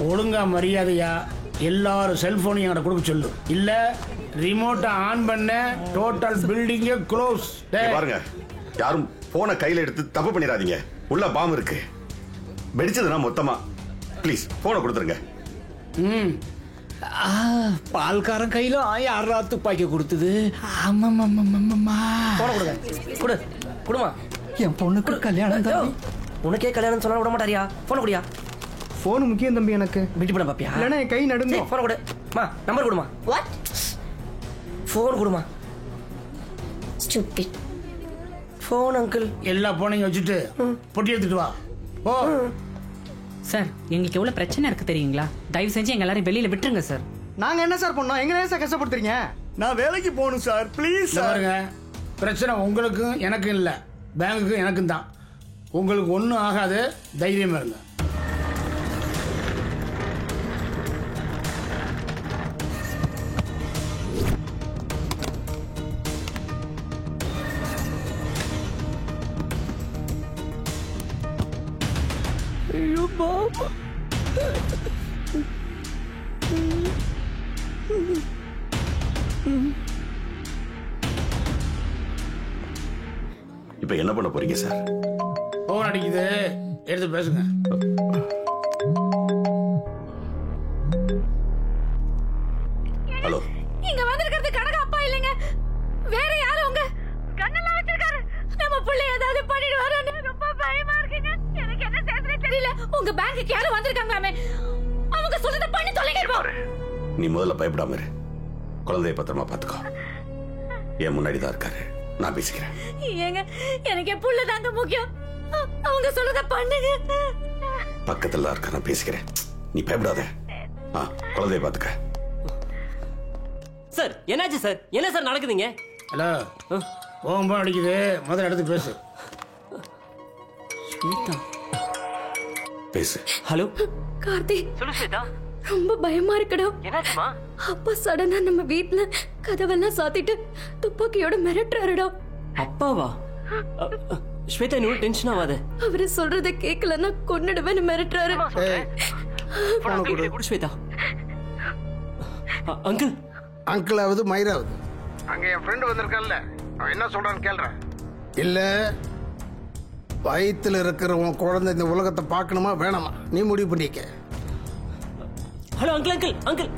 ஒழுங்கா மரியாதையா எல்லாரும் செல்போனையும் என்கிட்ட கொடுக்க சொல்லு. இல்ல ரிமோட்டை ஆன் பண்ண டோட்டல் பில்டிங்கே க்ளோஸ். பாருங்க, யாரும் போனை கையில எடுத்து தப்பு பண்ணிடாதீங்க. உள்ள பாம்பு இருக்கு. வெடிச்சதுன்னா மொத்தமா ப்ளீஸ் போனை கொடுத்துருங்க. பால்காரன் கையில யாரா துப்பாக்கி கொடுத்தது? குடுமா என் பொண்ணுக்கு கல்யாணம் தான். உனக்கே கல்யாணம் சொல்ல விட மாட்டாரியா? போன குடியா. போன் முக்கியம் தம்பி எனக்கு. விட்டு போட பாப்பியா? இல்லைன்னா என் கை நடுங்க. போன கொடு. மா நம்பர் கொடுமா. வாட்? போன் கொடுமா. ஸ்டூபிட். Phone uncle. எல்லா போனையும் வச்சுட்டு பொட்டி எடுத்துட்டு வா. ஓ சார், எங்களுக்கு எவ்வளவு பிரச்சனை இருக்கு தெரியுங்களா? தயவு செஞ்சு எங்க எல்லாரும் வெளியில விட்டுருங்க சார். நாங்க என்ன சார் பண்ணோம்? எங்க சார் கஷ்டப்படுத்துறீங்க? நான் வேலைக்கு போகணும் சார், ப்ளீஸ் பாருங்க. பிரச்சனை உங்களுக்கும் எனக்கும் இல்ல, பேங்குக்கும் எனக்கும் தான். உங்களுக்கு ஒன்றும் ஆகாது, தைரியமா இருங்க. ஐயோ பாபா. இப்ப என்ன பண்ண போறீங்க சார்? போன் அடிக்குது, எடுத்து பேசுங்க. ஹலோ, இங்க வந்திருக்கிறது கனக அப்பா இல்லைங்க, வேற யாரும். உங்க கண்ணெல்லாம் வச்சிருக்காரு. நம்ம புள்ள ஏதாவது பண்ணிடுவாரு, ரொம்ப பயமா இருக்குங்க. எனக்கு என்ன செய்யறதுனே தெரியல. உங்க பேங்க்குக்கு யாரும் வந்திருக்காங்களாமே, அவங்க சொல்றத பண்ணி தொலைங்க. நீ முதல்ல பயப்படாம இரு. குழந்தைய பத்திரமா பாத்துக்கோ. என் முன்னாடி தான் இருக்காரு, நான் பேசிக்கிறேன். ஏங்க, எனக்கு என் புள்ள தாங்க முக்கியம். அவங்க சொல்றத பண்ணுங்க. பக்கத்துல இருக்க, நான் பேசிக்கிறேன். நீ பயப்படாத. குழந்தைய பாத்துக்க. சார் என்னாச்சு சார்? என்ன சார் நடக்குதுங்க? ஹலோ, போன் அடிக்குது, முதல்ல எடுத்து பேசு. பேசு. ஹலோ கார்த்தி. சொல்லு ஸ்வேதா. ரொம்ப பயமா இருக்குடா. என்னாச்சுமா? அப்பா சடனா நம்ம வீட்ல கதவெல்லாம் சாத்திட்டு துப்பாக்கியோட மிரட்டுறாருடா. அப்பாவா? ஸ்வேதா, நீ டென்ஷன் ஆகாத. அவரு சொல்றத கேட்கலன்னா கொன்னுடுவேன்னு மிரட்டுறாரு. ஸ்வேதா. அங்கிள். அங்கிளாவது மயிராவது அங்க என் ஃப்ரெண்ட் வந்திருக்கல்ல, அவன் என்ன சொல்றான்னு கேள்றேன். இல்ல வயித்துல இருக்கிற உன் குழந்தை இந்த உலகத்தை பார்க்கணுமா வேணாமா, நீ முடிவு பண்ணிக்க. Hello uncle. Uncle uncle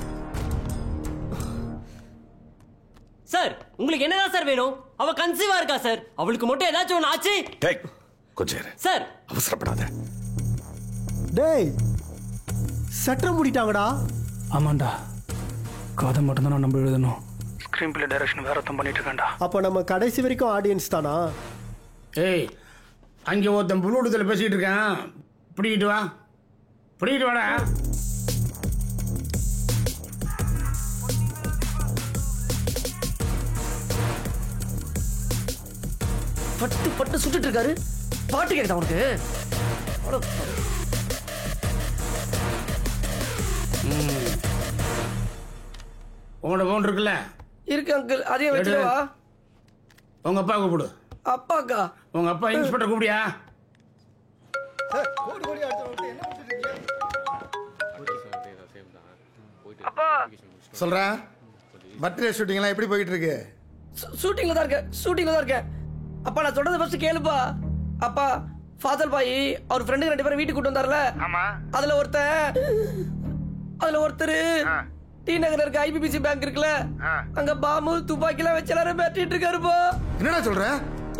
sir, உங்களுக்கு என்னதான் சார் வேணும்? அவ கன்சீவா இருக்கா சார். அவளுக்கு மட்டும் ஏதாச்சும் ஒண்ணு ஆச்சு. கொஞ்சம் சார் அவசரப்படாத. டேய், சட்டை மூடிட்டாங்கடா. ஆமாண்டா, கதை மட்டும் தான் நம்ம எழுதணும். ஸ்கிரீன் பிளே டைரக்ஷன் வேற ஒருத்தன் பண்ணிட்டு இருக்காண்டா. அப்போ நம்ம கடைசி வரைக்கும் ஆடியன்ஸ் தானா? ஏய், அங்கே ஒருத்தன் ப்ளூடூத்தில் பேசிக்கிட்டு இருக்கான், பிடிக்கிட்டு வா. பிடிக்கிட்டு வாடா. பட்டு பட்டு சுட்டுட்டு இருக்காரு. பாட்டு கேக்குதா உனக்கு? உங்களோட போன் இருக்குல்ல? இருக்கு அங்கிள், அதையும் வச்சுக்கவா? உங்க அப்பா கூப்பிடு. அப்பாக்கா? உங்க அப்பா இன்ஸ்பெக்டர் கூப்பிடியா? அப்பா சொல்றா, பர்த்டே ஷூட்டிங்லாம் எப்படி போயிட்டு இருக்கு? ஷூட்டிங்ல தான் இருக்க. ஷூட்டிங்ல தான் இருக்க. அப்பா நான் சொல்றத ஃபர்ஸ்ட் கேளுப்பா. அப்பா, ஃபாதர் பாய் அவர் ஃப்ரெண்டுங்க 2 பேரும் வீட்டுக்கு கூட்டு வந்தார்ல. ஆமா. அதுல ஒருத்தர் டி நகர்ல இருக்க ஐபிபிசி பேங்க் இருக்குல்ல, அங்க பாம்பு துப்பாக்கி எல்லாம் வச்சு எல்லாரும் பேட்டிட்டு இருக்காருப்பா. என்னடா சொல்ற?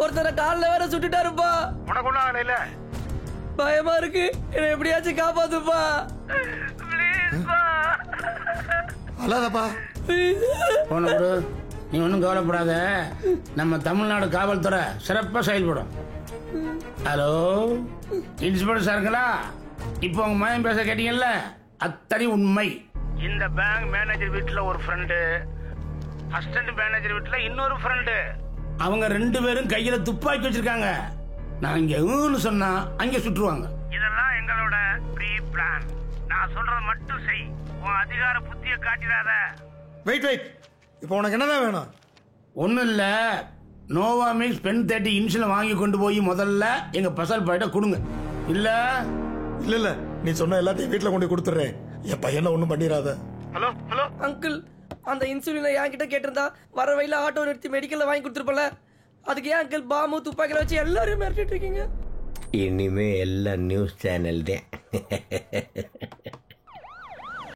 ஒருத்தர கால்ல வேற சுட்டுட்டாருப்பா. உனக்கு ஒண்ணும் ஆகல இல்ல? பயமா இருக்கு, என்ன எப்படியாச்சும் காப்பாத்துப்பா. அல்லாதப்பா. போன கொடு. நீ ஒன்றும் கவலைப்படாத, நம்ம தமிழ்நாடு காவல்துறை சிறப்பாக செயல்படும். ஹலோ, இன்ஸ்பெக்டர் சாருங்களா? இப்போ உங்க மயம் பேச கேட்டீங்கல்ல, அத்தனை உண்மை. இந்த பேங்க் மேனேஜர் வீட்டுல ஒரு ஃப்ரெண்டு, அசிஸ்டன்ட் மேனேஜர் வீட்டுல இன்னொரு ஃப்ரெண்டு. அவங்க 2 பேரும் கையில துப்பாக்கி வச்சிருக்காங்க. நான் இங்க சொன்னா அங்க சுட்டுருவாங்க. இதெல்லாம் எங்களோட ப்ரீ பிளான். நான் சொல்றத மட்டும் செய். உன் அதிகார புத்திய காட்டிடாத. வெயிட். இப்போ உனக்கு என்னதான் வேணும்? ஒன்றும் இல்லை, நோவா மிக்ஸ் பென் 30 இன்சுலின் வாங்கி கொண்டு போய் முதல்ல எங்க பசல் பாயிட்ட கொடுங்க. இல்ல இல்ல நீ சொன்ன எல்லாத்தையும் வீட்டுல கொண்டு கொடுத்துறேன். என் பையனை ஒன்றும் பண்ணிடாத. ஹலோ ஹலோ அங்கிள், அந்த இன்சுலினை என்கிட்ட கேட்டிருந்தா வர வழியில ஆட்டோ நிறுத்தி மெடிக்கல்ல வாங்கி கொடுத்துருப்பல. அதுக்கு ஏன் அங்கிள் பாம்பு துப்பாக்கில வச்சு எல்லாரும் மிரட்டிட்டு இருக்கீங்க? இனிமே எல்லாம் நியூஸ் சேனல் தான்.